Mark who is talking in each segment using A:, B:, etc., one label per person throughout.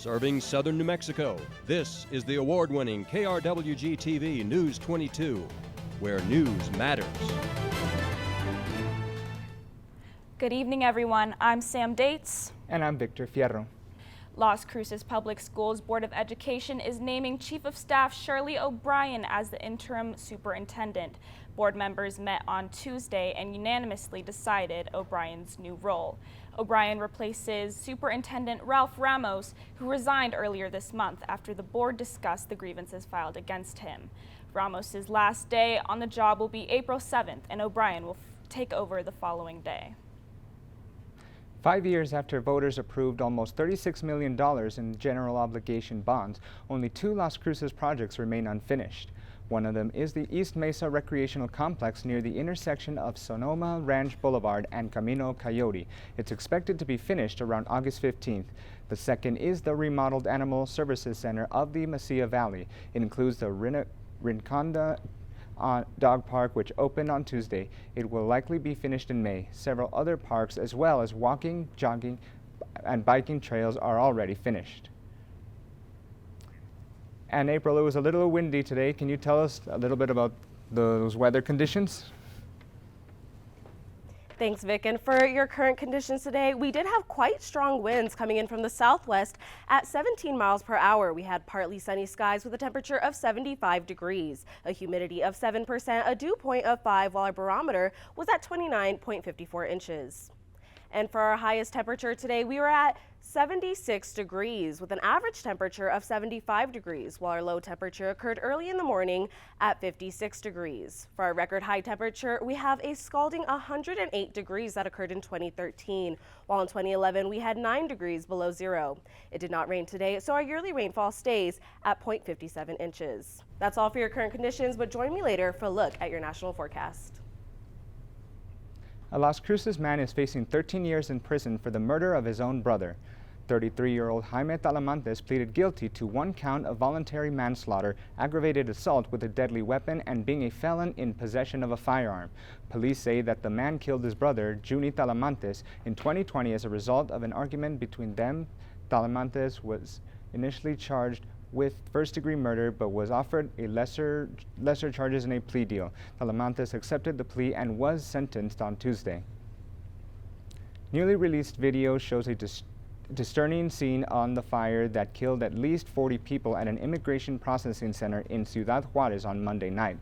A: Serving southern New Mexico, this is the award-winning KRWG-TV News 22, where news matters.
B: Good evening, everyone. I'm Sam Dates.
C: And I'm Victor Fierro.
B: Las Cruces Public Schools Board of Education is naming Chief of Staff Shirley O'Brien as the interim superintendent. Board members met on Tuesday and unanimously decided O'Brien's new role. O'Brien replaces Superintendent Ralph Ramos, who resigned earlier this month after the board discussed the grievances filed against him. Ramos's last day on the job will be April 7th, and O'Brien will take over the following day.
C: 5 years after voters approved almost $36 million in general obligation bonds, only 2 Las Cruces projects remain unfinished. One of them is the East Mesa Recreational Complex near the intersection of Sonoma Ranch Boulevard and Camino Coyote. It's expected to be finished around August 15th. The second is the remodeled Animal Services Center of the Mesilla Valley. It includes the Rinconda Dog Park, which opened on Tuesday. It will likely be finished in May. Several other parks, as well as walking, jogging, and biking trails, are already finished. And April, it was a little windy today. Can you tell us a little bit about those weather conditions?
D: Thanks, Vic. And for your current conditions today, we did have quite strong winds coming in from the southwest at 17 miles per hour. We had partly sunny skies with a temperature of 75 degrees, a humidity of 7%, a dew point of 5, while our barometer was at 29.54 inches. And for our highest temperature today, we were at 76 degrees with an average temperature of 75 degrees, while our low temperature occurred early in the morning at 56 degrees. For our record high temperature, we have a scalding 108 degrees that occurred in 2013, while in 2011 we had 9 degrees below zero. It did not rain today, so our yearly rainfall stays at 0.57 inches. That's all for your current conditions, but join me later for a look at your national forecast.
C: A Las Cruces man is facing 13 years in prison for the murder of his own brother. 33-year-old Jaime Talamantes pleaded guilty to 1 count of voluntary manslaughter, aggravated assault with a deadly weapon, and being a felon in possession of a firearm. Police say that the man killed his brother, Juni Talamantes, in 2020 as a result of an argument between them. Talamantes was initially charged with first-degree murder, but was offered a lesser charges in a plea deal. Talamantes accepted the plea and was sentenced on Tuesday. Newly released video shows a disturbing scene on the fire that killed at least 40 people at an immigration processing center in Ciudad Juarez on Monday night.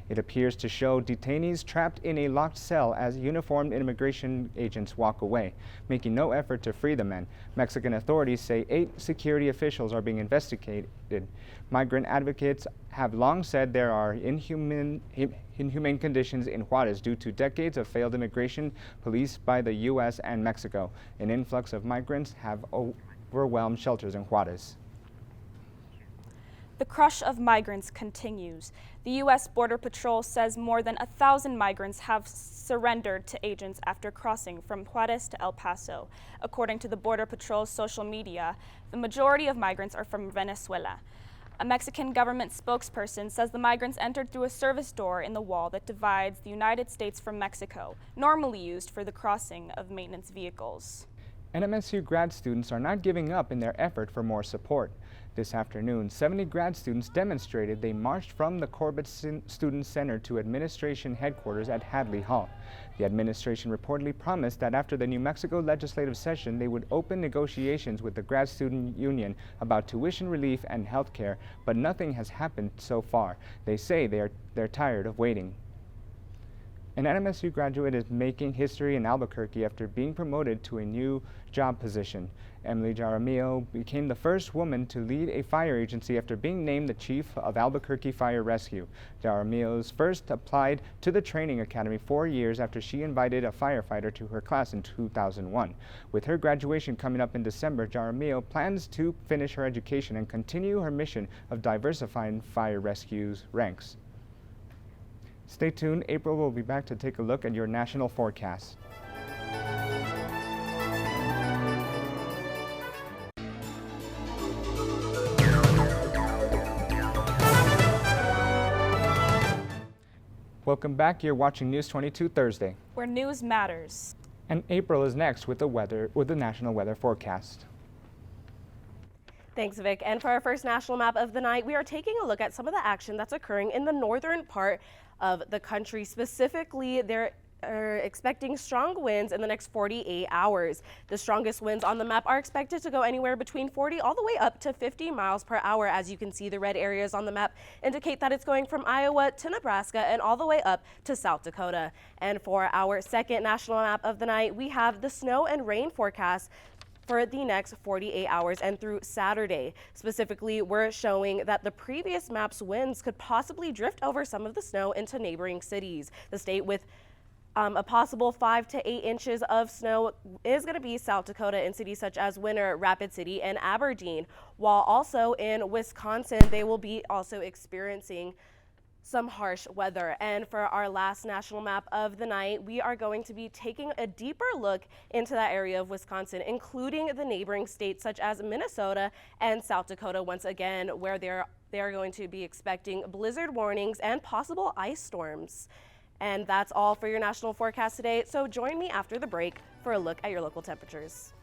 C: It appears to show detainees trapped in a locked cell as uniformed immigration agents walk away, making no effort to free the men. Mexican authorities say 8 security officials are being investigated. Migrant advocates have long said there are inhumane conditions in Juarez due to decades of failed immigration policed by the U.S. and Mexico. An influx of migrants have overwhelmed shelters in Juarez.
B: The crush of migrants continues. The U.S. Border Patrol says more than 1,000 migrants have surrendered to agents after crossing from Juarez to El Paso. According to the Border Patrol's social media, the majority of migrants are from Venezuela. A Mexican government spokesperson says the migrants entered through a service door in the wall that divides the United States from Mexico, normally used for the crossing of maintenance vehicles.
C: NMSU grad students are not giving up in their effort for more support. This afternoon, 70 grad students demonstrated. They marched from the Corbett Student Center to administration headquarters at Hadley Hall. The administration reportedly promised that after the New Mexico legislative session, they would open negotiations with the grad student union about tuition relief and health care, but nothing has happened so far. They say they're tired of waiting. An NMSU graduate is making history in Albuquerque after being promoted to a new job position. Emily Jaramillo became the first woman to lead a fire agency after being named the chief of Albuquerque Fire Rescue. Jaramillo first applied to the training academy 4 years after she invited a firefighter to her class in 2001. With her graduation coming up in December, Jaramillo plans to finish her education and continue her mission of diversifying fire rescue's ranks. Stay tuned. April will be back to take a look at your national forecast. Welcome back. You're watching News 22 Thursday,
B: where news matters.
C: And April is next with the national weather forecast.
D: Thanks, Vic. And for our first national map of the night, we are taking a look at some of the action that's occurring in the northern part of the country. Specifically, they're expecting strong winds in the next 48 hours. The strongest winds on the map are expected to go anywhere between 40 all the way up to 50 miles per hour. As you can see, the red areas on the map indicate that it's going from Iowa to Nebraska and all the way up to South Dakota. And for our second national map of the night, we have the snow and rain forecast for the next 48 hours and through Saturday. Specifically, we're showing that the previous map's winds could possibly drift over some of the snow into neighboring cities. The state with a possible 5 to 8 inches of snow is going to be South Dakota in cities such as Winter, Rapid City, and Aberdeen, while also in Wisconsin, they will be also experiencing some harsh weather. And for our last national map of the night, we are going to be taking a deeper look into that area of Wisconsin, including the neighboring states such as Minnesota and South Dakota once again, where they are going to be expecting blizzard warnings and possible ice storms. And that's all for your national forecast today. So join me after the break for a look at your local temperatures.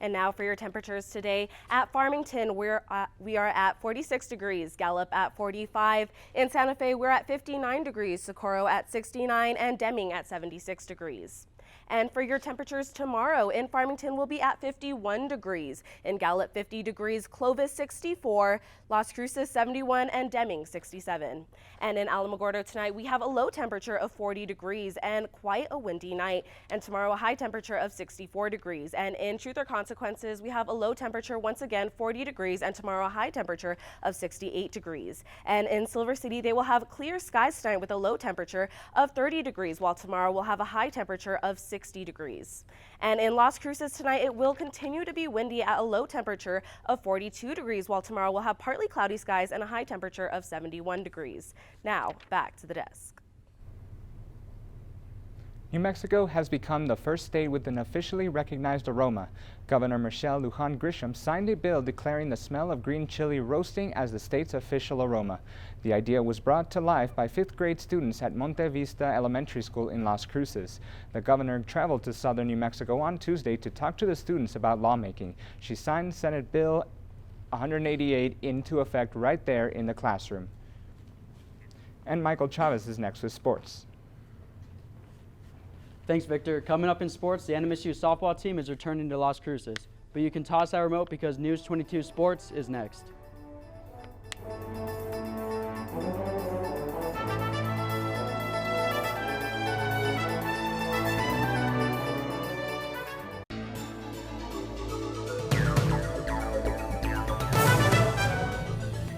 D: And now for your temperatures today. At Farmington, we are at 46 degrees, Gallup at 45. In Santa Fe, we're at 59 degrees, Socorro at 69, and Deming at 76 degrees. And for your temperatures tomorrow, in Farmington, we'll be at 51 degrees. In Gallup, 50 degrees, Clovis 64, Las Cruces 71, and Deming 67. And in Alamogordo tonight, we have a low temperature of 40 degrees and quite a windy night. And tomorrow, a high temperature of 64 degrees. And in Truth or Consequences, we have a low temperature, once again, 40 degrees, and tomorrow, a high temperature of 68 degrees. And in Silver City, they will have clear skies tonight with a low temperature of 30 degrees, while tomorrow we'll have a high temperature of 60 degrees. And in Las Cruces tonight, it will continue to be windy at a low temperature of 42 degrees, while tomorrow we'll have partly cloudy skies and a high temperature of 71 degrees. Now, back to the desk.
C: New Mexico has become the first state with an officially recognized aroma. Governor Michelle Lujan Grisham signed a bill declaring the smell of green chili roasting as the state's official aroma. The idea was brought to life by 5th grade students at Monte Vista Elementary School in Las Cruces. The governor traveled to southern New Mexico on Tuesday to talk to the students about lawmaking. She signed Senate Bill 188 into effect right there in the classroom. And Michael Chavez is next with sports.
E: Thanks, Victor. Coming up in sports, the NMSU softball team is returning to Las Cruces. But you can toss that remote because News22 Sports is next.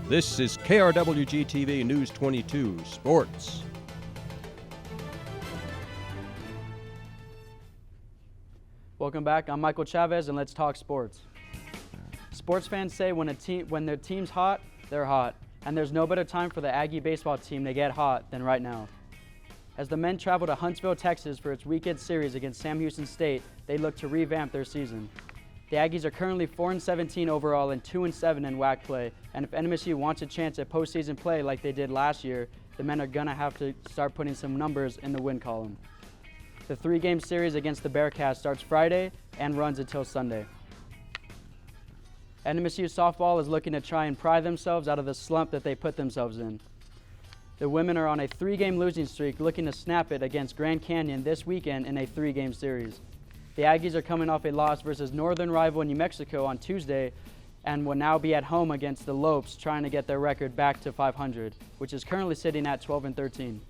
A: This is KRWG-TV News 22 Sports.
E: Welcome back. I'm Michael Chavez, and let's talk sports. Sports fans say when their team's hot, they're hot, and there's no better time for the Aggie baseball team to get hot than right now. As the men travel to Huntsville, Texas for its weekend series against Sam Houston State, they look to revamp their season. The Aggies are currently 4-17 overall and 2-7 in WAC play, and if NMSU wants a chance at postseason play like they did last year, the men are going to have to start putting some numbers in the win column. The 3-game series against the Bearcats starts Friday and runs until Sunday. NMSU softball is looking to try and pry themselves out of the slump that they put themselves in. The women are on a 3-game losing streak, looking to snap it against Grand Canyon this weekend in a 3-game series. The Aggies are coming off a loss versus northern rival New Mexico on Tuesday and will now be at home against the Lopes, trying to get their record back to 500, which is currently sitting at 12-13.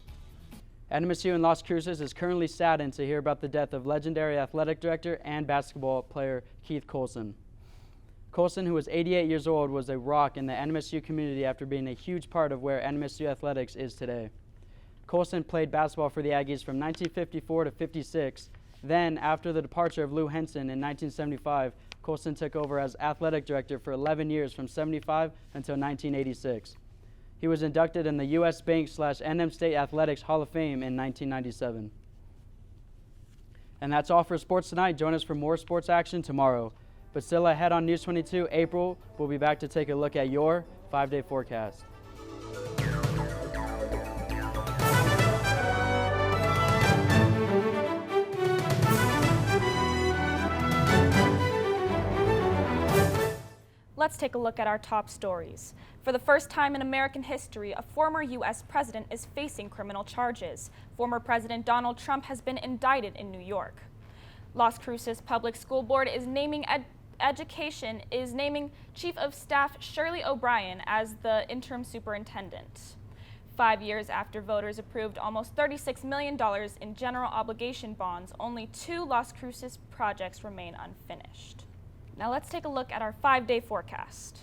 E: NMSU in Las Cruces is currently saddened to hear about the death of legendary athletic director and basketball player Keith Colson. Colson, who was 88 years old, was a rock in the NMSU community after being a huge part of where NMSU athletics is today. Colson played basketball for the Aggies from 1954 to 56. Then, after the departure of Lou Henson in 1975, Colson took over as athletic director for 11 years from 75 until 1986. He was inducted in the U.S. Bank/NM State Athletics Hall of Fame in 1997. And that's all for sports tonight. Join us for more sports action tomorrow. But still ahead on News 22, April will be back to take a look at your 5-day forecast.
B: Let's take a look at our top stories. For the first time in American history, a former U.S. president is facing criminal charges. Former President Donald Trump has been indicted in New York. Las Cruces Public School Board is naming Chief of Staff Shirley O'Brien as the interim superintendent. 5 years after voters approved almost $36 million in general obligation bonds, only 2 Las Cruces projects remain unfinished. Now let's take a look at our 5-day forecast.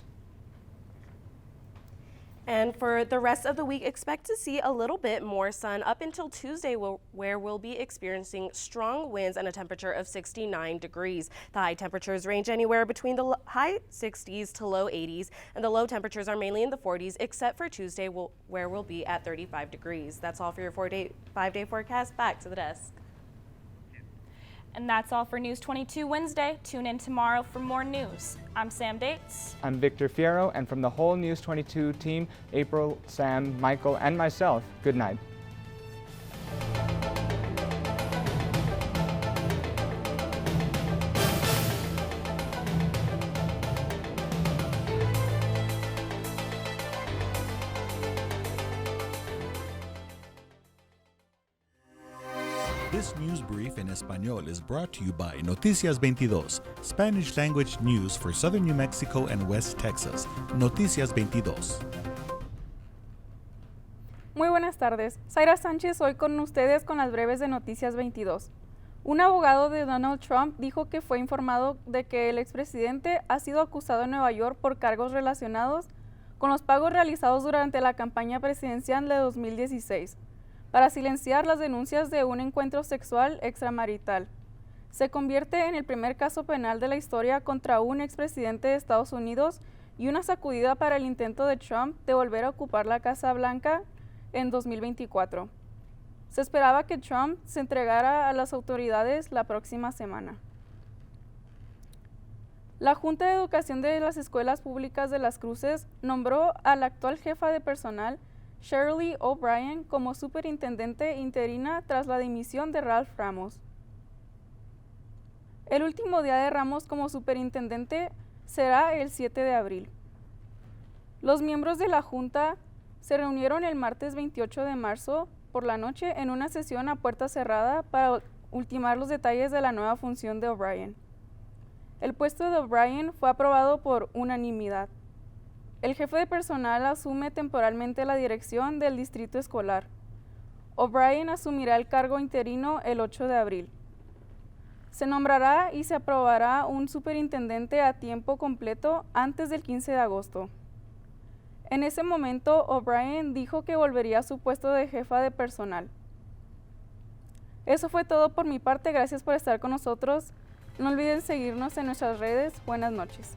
D: And for the rest of the week, expect to see a little bit more sun up until Tuesday, where we'll be experiencing strong winds and a temperature of 69 degrees. The high temperatures range anywhere between the high 60s to low 80s, and the low temperatures are mainly in the 40s, except for Tuesday, where we'll be at 35 degrees. That's all for your 5-day forecast. Back to the desk.
B: And that's all for News 22 Wednesday. Tune in tomorrow for more news. I'm Sam Dates.
C: I'm Victor Fierro, and from the whole News 22 team, April, Sam, Michael, and myself, good night.
F: This news brief in Español is brought to you by Noticias 22, Spanish language news for southern New Mexico and West Texas. Noticias 22.
G: Muy buenas tardes. Zaira Sánchez hoy con ustedes con las breves de Noticias 22. Un abogado de Donald Trump dijo que fue informado de que el expresidente ha sido acusado en Nueva York por cargos relacionados con los pagos realizados durante la campaña presidencial de 2016. Para silenciar las denuncias de un encuentro sexual extramarital. Se convierte en el primer caso penal de la historia contra un expresidente de Estados Unidos y una sacudida para el intento de Trump de volver a ocupar la Casa Blanca en 2024. Se esperaba que Trump se entregara a las autoridades la próxima semana. La Junta de Educación de las Escuelas Públicas de Las Cruces nombró a la actual jefa de personal Shirley O'Brien como superintendente interina tras la dimisión de Ralph Ramos. El último día de Ramos como superintendente será el 7 de abril. Los miembros de la Junta se reunieron el martes 28 de marzo por la noche en una sesión a puerta cerrada para ultimar los detalles de la nueva función de O'Brien. El puesto de O'Brien fue aprobado por unanimidad. El jefe de personal asume temporalmente la dirección del distrito escolar. O'Brien asumirá el cargo interino el 8 de abril. Se nombrará y se aprobará un superintendente a tiempo completo antes del 15 de agosto. En ese momento, O'Brien dijo que volvería a su puesto de jefa de personal. Eso fue todo por mi parte. Gracias por estar con nosotros. No olviden seguirnos en nuestras redes. Buenas noches.